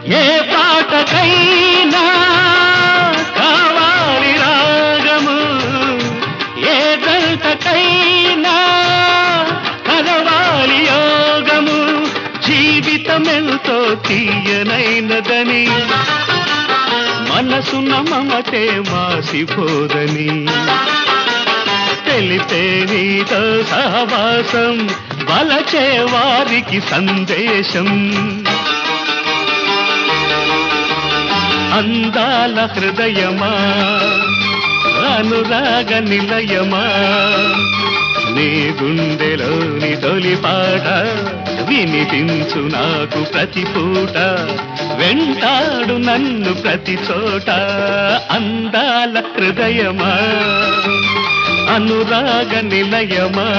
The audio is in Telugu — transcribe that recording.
ఏ పాటకైనా కావాలి రాగము, ఏ గంటకైనా కలవాలి యోగము. జీవితమెంతో తీయనైనదని, మనసున మమతే మాసిపోదని, తెలిపే నీతో సహవాసం వలచే వారికి సందేశం. అందాల హృదయమా, అనురాగ నిలయమా, నీ గుండెలోని తొలి పాట వినిపించు నాకు ప్రతి పూట, వెంటాడు నన్ను ప్రతి చోట. అందాల హృదయమా, అనురాగ నిలయమా.